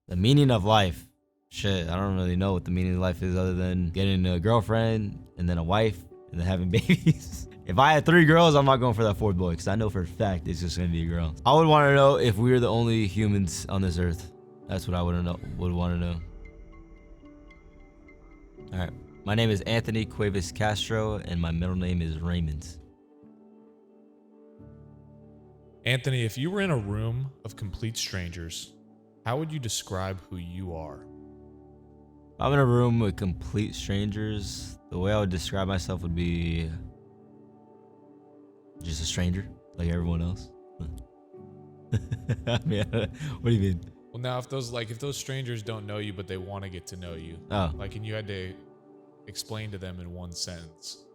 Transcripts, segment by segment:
The meaning of life. Shit, I don't really know what the meaning of life is other than getting a girlfriend and then a wife and then having babies. If I had 3 girls, I'm not going for that 4th boy because I know for a fact it's just going to be a girl. I would want to know if we're the only humans on this earth. That's what I would want to know. All right. My name is Anthony Cuevas Castro and my middle name is Raymond. Anthony, if you were in a room of complete strangers, how would you describe who you are? I'm in a room with complete strangers. The way I would describe myself would be just a stranger, like everyone else. I mean, what do you mean? Well, now if those strangers don't know you, but they want to get to know you, and you had to explain to them in one sentence,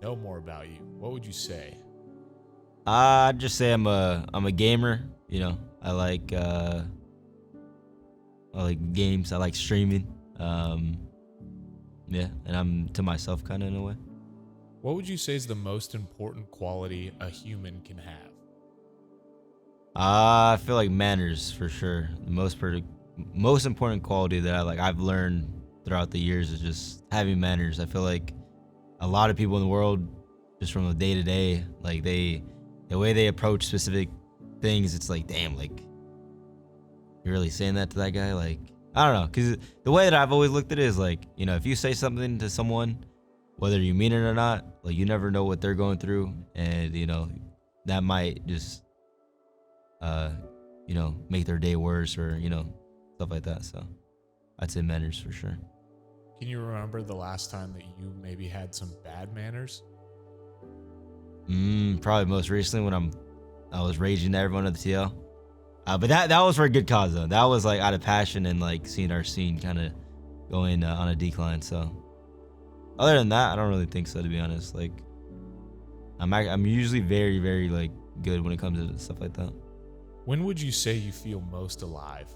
know more about you, what would you say? I'd just say I'm a gamer. You know, I like games. I like streaming. Yeah, and I'm to myself kind of in a way. What would you say is the most important quality a human can have? I feel like manners for sure. The most important quality that I've learned throughout the years is just having manners. I feel like a lot of people in the world, just from the day to day, like the way they approach specific things, it's like, damn, like you're really saying that to that guy? Like, I don't know, because the way that I've always looked at it is like, you know, if you say something to someone, whether you mean it or not, like you never know what they're going through, and you know that might just you know, make their day worse or, you know, stuff like that. So I'd say manners for sure. Can you remember the last time that you maybe had some bad manners? Probably most recently when I was raging at everyone at the TL. But that was for a good cause though. That was like out of passion and like seeing our scene kind of going on a decline. So other than that, I don't really think so, to be honest. Like I'm usually very, very like good when it comes to stuff like that. When would you say you feel most alive?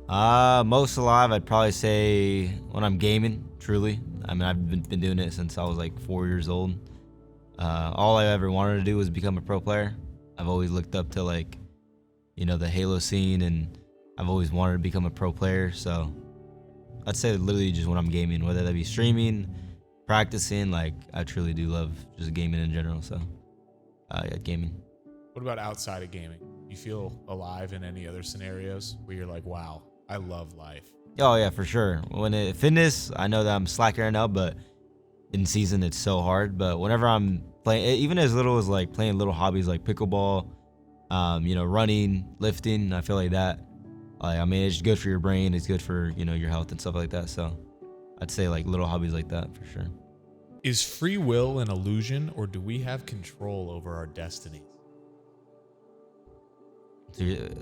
Most alive, I'd probably say when I'm gaming, truly. I mean, I've been doing it since I was like 4 years old. All I ever wanted to do was become a pro player. I've always looked up to like, you know, the Halo scene, and I've always wanted to become a pro player. So I'd say literally just when I'm gaming, whether that be streaming, practicing, like I truly do love just gaming in general. So yeah, gaming. What about outside of gaming? You feel alive in any other scenarios where you're like, wow, I love life? Oh yeah, for sure. Fitness, I know that I'm slacking right now, but in season it's so hard. But whenever I'm playing, even as little as like playing little hobbies like pickleball, you know, running, lifting, I feel like that. I mean, it's good for your brain. It's good for, you know, your health and stuff like that. So I'd say like little hobbies like that for sure. Is free will an illusion, or do we have control over our destinies?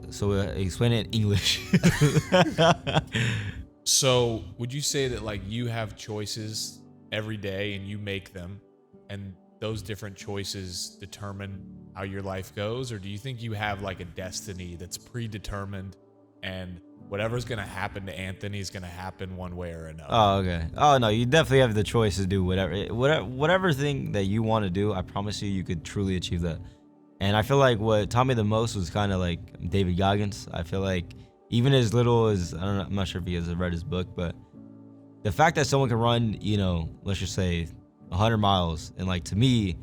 So explain it in English. So would you say that like you have choices every day and you make them, and those different choices determine how your life goes? Or do you think you have like a destiny that's predetermined, and whatever's going to happen to Anthony is going to happen one way or another? Oh, okay. Oh, no, you definitely have the choice to do whatever thing that you want to do. I promise you could truly achieve that. And I feel like what taught me the most was kind of like David Goggins. I feel like even as little as, I don't know, I'm not sure if you guys have read his book, but the fact that someone can run, you know, let's just say 100 miles. And like, to me,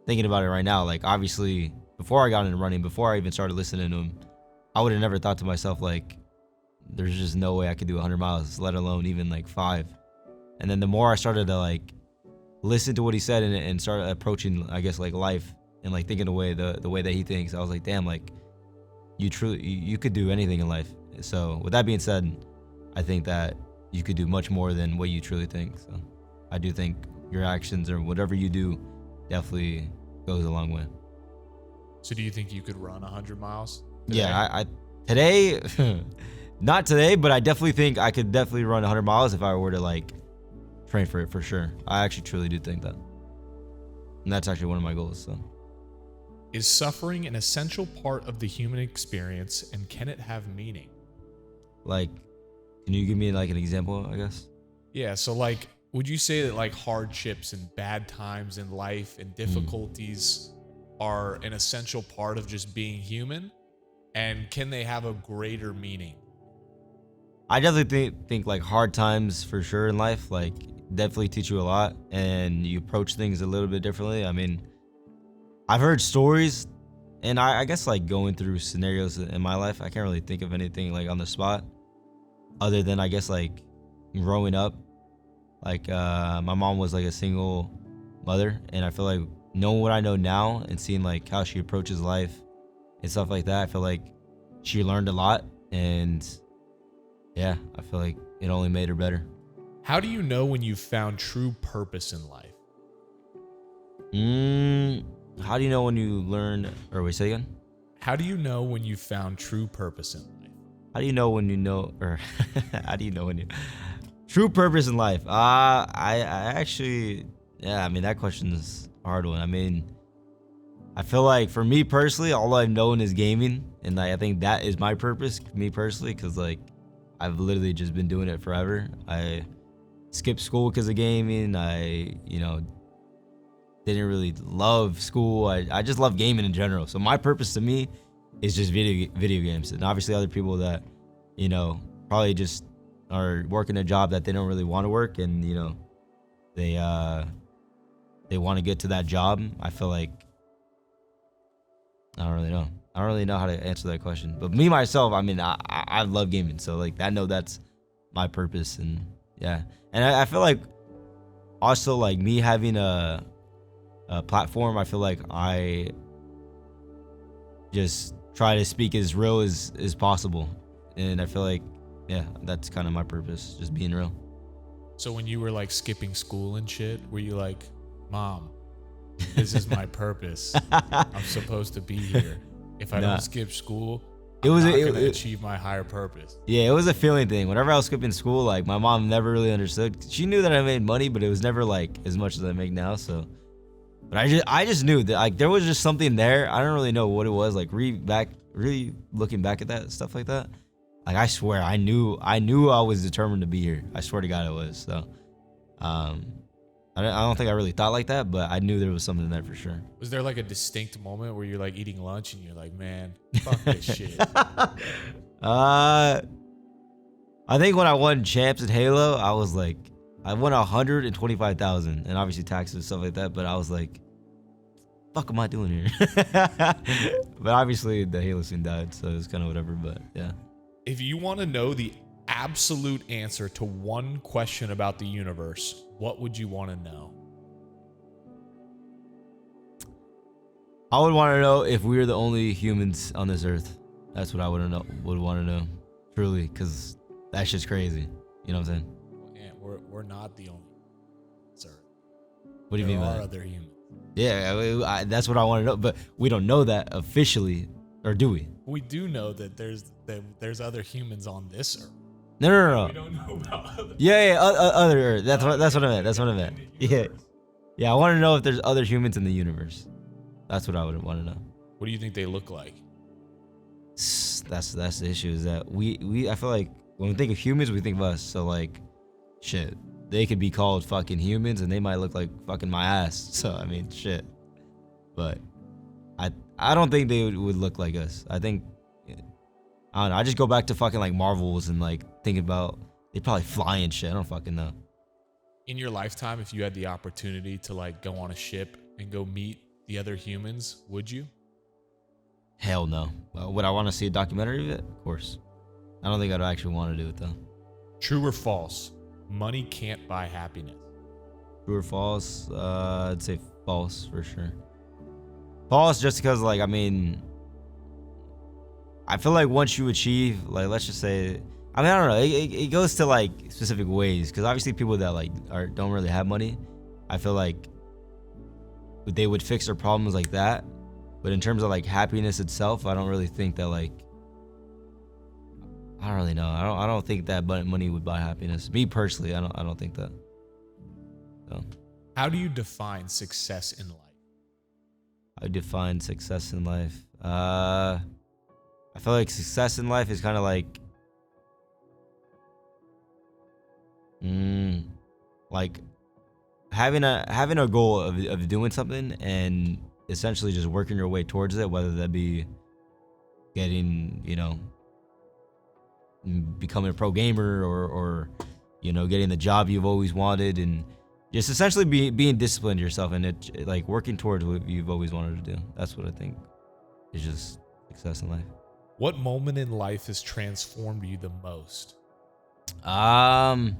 thinking about it right now, like obviously before I got into running, before I even started listening to him, I would have never thought to myself, like, there's just no way I could do 100 miles, let alone even like 5. And then the more I started to like listen to what he said and start approaching, I guess, like life, and like thinking the way that he thinks, I was like, damn, like you could do anything in life. So with that being said, I think that you could do much more than what you truly think. So I do think your actions or whatever you do definitely goes a long way. So do you think you could run 100 miles today? Yeah, I today, not today, but I definitely think I could definitely run 100 miles if I were to like train for it, for sure. I actually truly do think that. And that's actually one of my goals, so. Is suffering an essential part of the human experience, and can it have meaning? Like, can you give me like an example, I guess? Yeah, so like, would you say that like hardships and bad times in life and difficulties are an essential part of just being human? And can they have a greater meaning? I definitely think like hard times for sure in life, like definitely teach you a lot, and you approach things a little bit differently. I mean, I've heard stories, and I guess like going through scenarios in my life, I can't really think of anything like on the spot, other than I guess like growing up, like my mom was like a single mother, and I feel like knowing what I know now and seeing like how she approaches life and stuff like that, I feel like she learned a lot, and yeah, I feel like it only made her better. How do you know when you've found true purpose in life? How do you know when you learn, or wait, say again? How do you know when you've found true purpose in life? How do you know when you know, or how do you know when you, true purpose in life? I actually, yeah, I mean, that question is a hard one. I mean, I feel like for me personally, all I've known is gaming, and I think that is my purpose, me personally, because like I've literally just been doing it forever. I skipped school because of gaming. I, didn't really love school. I just love gaming in general. So my purpose to me is just video games. And obviously other people that, probably just are working a job that they don't really want to work, and they want to get to that job. I feel like I don't really know. I don't really know how to answer that question. But me myself, I mean, I love gaming. So like I know that's my purpose, and yeah. And I feel like also like me having a platform, I feel like I just try to speak as real as possible, and I feel like that's kind of my purpose, just being real. So when you were like skipping school and shit, were you like, Mom, this is my purpose, I'm supposed to be here, if I don't skip school, I'm not gonna achieve my higher purpose? Yeah, it was a feeling thing. Whenever I was skipping school, like my mom never really understood. She knew that I made money, but it was never like as much as I make now. So but I just knew that like there was just something there. I don't really know what it was. Like really looking back at that stuff like that. Like I swear I knew I was determined to be here. I swear to God I was. So I don't think I really thought like that, but I knew there was something there for sure. Was there like a distinct moment where you're like eating lunch and you're like, man, fuck this shit? I think when I won champs in Halo, I was like, I won 125,000, and obviously taxes and stuff like that. But I was like, "Fuck, am I doing here?" But obviously the Halo scene died, so it's kind of whatever. But yeah. If you want to know the absolute answer to one question about the universe, what would you want to know? I would want to know if we are the only humans on this earth. That's what I would want to know, truly, because that shit's crazy. You know what I'm saying? We're not the only sir. What do you mean by that? There are other humans. Yeah, that's what I want to know, but we don't know that officially, or do we? We do know that there's other humans on this earth. No. We don't know about other. Other Earth. That's what I meant. Yeah. I want to know if there's other humans in the universe. That's what I would want to know. What do you think they look like? That's the issue, is that we I feel like when we think of humans, we think of us. So like, shit, they could be called fucking humans, and they might look like fucking my ass. So I mean, shit. But I don't think they would look like us. I think, I don't know. I just go back to fucking like Marvels and like think about they probably fly and shit. I don't fucking know. In your lifetime, if you had the opportunity to like go on a ship and go meet the other humans, would you? Hell no. Well, would I want to see a documentary of it? Of course. I don't think I'd actually want to do it though. True or false? Money can't buy happiness. True or false? I'd say false for sure. False, just because like, I mean, I feel like once you achieve, like, let's just say, I mean, I don't know, it goes to like specific ways, because obviously people that like don't really have money, I feel like they would fix their problems like that. But in terms of like happiness itself, I don't really think that like, I don't really know. I don't think that money would buy happiness. Me personally, I don't think that. So, how do you define success in life? I define success in life. I feel like success in life is kind of like having a goal of doing something and essentially just working your way towards it, whether that be getting, becoming a pro gamer or getting the job you've always wanted, and just essentially being disciplined yourself and it like working towards what you've always wanted to do. That's what I think is just success in life. What moment in life has transformed you the most? What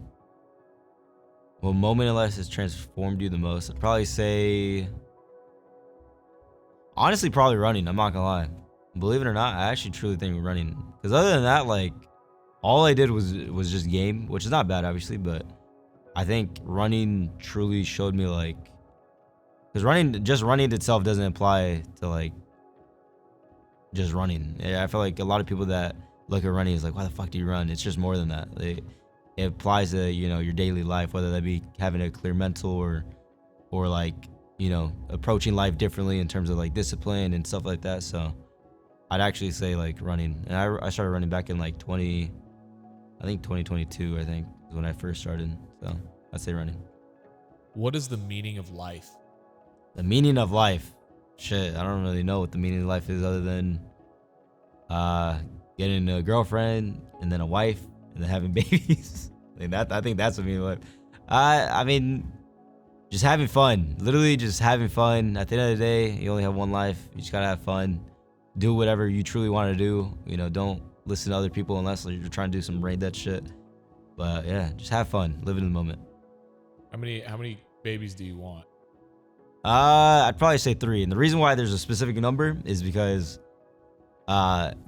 moment in life has transformed you the most? I'd probably say, honestly, probably running. I'm not gonna lie. Believe it or not, I actually truly think running. Because other than that, like, all I did was just game, which is not bad, obviously, but I think running truly showed me, like, because running itself doesn't apply to, like, just running. I feel like a lot of people that look at running is like, why the fuck do you run? It's just more than that. It applies to, your daily life, whether that be having a clear mental or like, approaching life differently in terms of like discipline and stuff like that. So I'd actually say like running. And I started running back in like 2022, I think, is when I first started. So I'd say running. What is the meaning of life? The meaning of life? Shit, I don't really know what the meaning of life is other than getting a girlfriend and then a wife and then having babies. I think that's the meaning of life. I mean, just having fun. Literally just having fun. At the end of the day, you only have one life. You just gotta have fun. Do whatever you truly want to do. Don't listen to other people unless you're trying to do some brain dead shit. But yeah, just have fun. Live in the moment. How many babies do you want? I'd probably say 3. And the reason why there's a specific number is because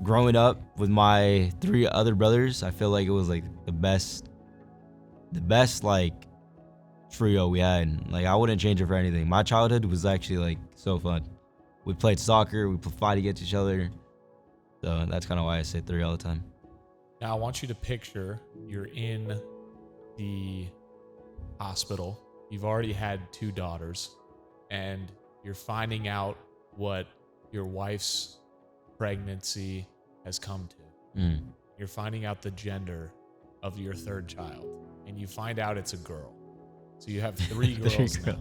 growing up with my 3 other brothers, I feel like it was like the best like trio we had. Like, I wouldn't change it for anything. My childhood was actually like so fun. We played soccer, we fight against each other. So that's kind of why I say 3 all the time. Now I want you to picture you're in the hospital. You've already had 2 daughters, and you're finding out what your wife's pregnancy has come to. You're finding out the gender of your 3rd child, and you find out it's a girl. So you have 3 girls now.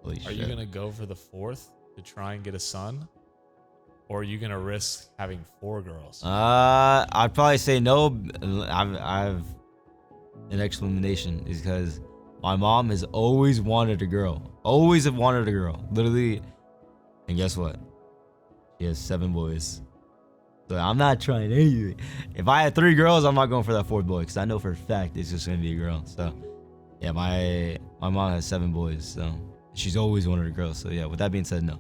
Are you going to go for the 4th to try and get a son? Or are you going to risk having 4 girls? I'd probably say no. I've an explanation is because my mom has always wanted a girl. Always have wanted a girl. Literally. And guess what? She has 7 boys. So I'm not trying anything. If I had 3 girls, I'm not going for that 4th boy because I know for a fact it's just going to be a girl. So yeah, my mom has 7 boys. So she's always wanted a girl. So yeah, with that being said, no.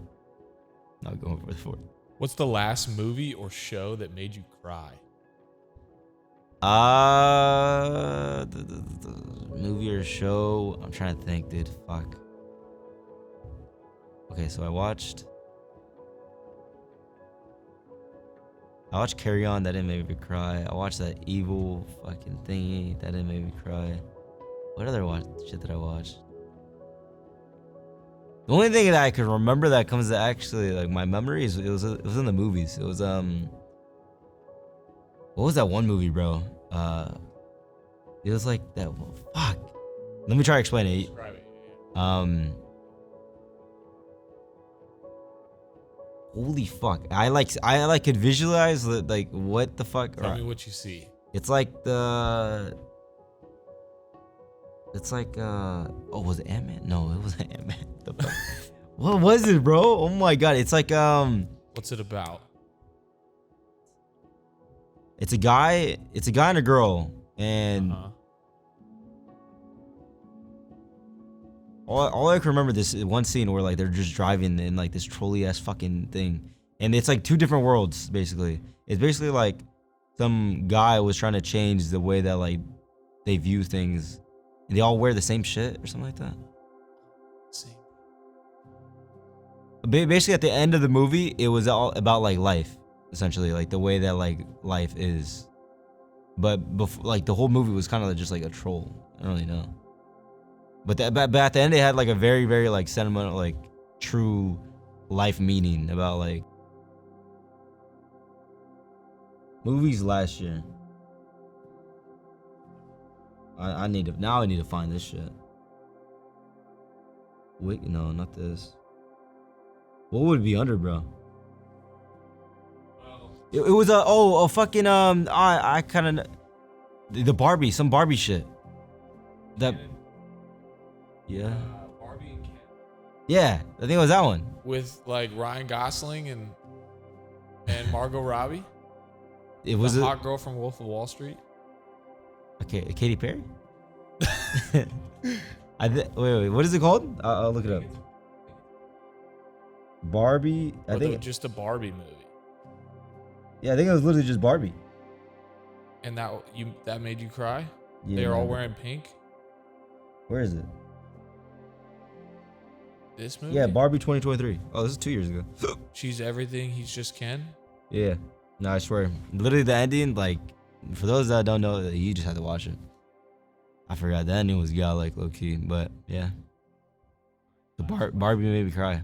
Not going for the 4th. What's the last movie or show that made you cry? The movie or show. I'm trying to think, dude. Fuck. Okay, so I watched Carry On. That didn't make me cry. I watched that evil fucking thingy. That didn't make me cry. What other shit did I watch? The only thing that I could remember that comes to actually like my memory is it was in the movies. It was what was that one movie, bro? It was like that. Fuck. Let me try to explain it. Holy fuck! I could visualize like what the fuck. Tell me what you see. It's like oh, was it Ant-Man? No, it wasn't Ant-Man. What was it, bro? Oh my god! It's like What's it about? It's a guy and a girl, and all I can remember this one scene where like they're just driving in like this trolley ass fucking thing, and it's like 2 different worlds basically. It's basically like some guy was trying to change the way that like they view things, and they all wear the same shit or something like that. Basically, at the end of the movie, it was all about like life, essentially, like the way that like life is. But before, like the whole movie was kind of just like a troll. I don't really know. But at the end, they had like a very, very like sentimental, like true life meaning about like movies last year. I need to find this shit. Wait, no, not this. What would it be under, bro? It was a fucking I kind of the Barbie, some Barbie shit. That yeah. Barbie and Ken. Yeah, I think it was that one. With like Ryan Gosling and Margot Robbie. It was the a hot girl from Wolf of Wall Street. okay, Katy Perry. Wait, what is it called? I'll look it up. Barbie. I think just a Barbie movie. Yeah, I think it was literally just Barbie. And that made you cry? Yeah, They're all wearing pink? Where is it? This movie? Yeah, Barbie 2023. Oh, this is 2 years ago. She's everything, he's just Ken? Yeah. No, I swear. Literally the ending, like, for those that don't know, you just have to watch it. I forgot the ending was godlike, low key, but yeah. The Barbie made me cry.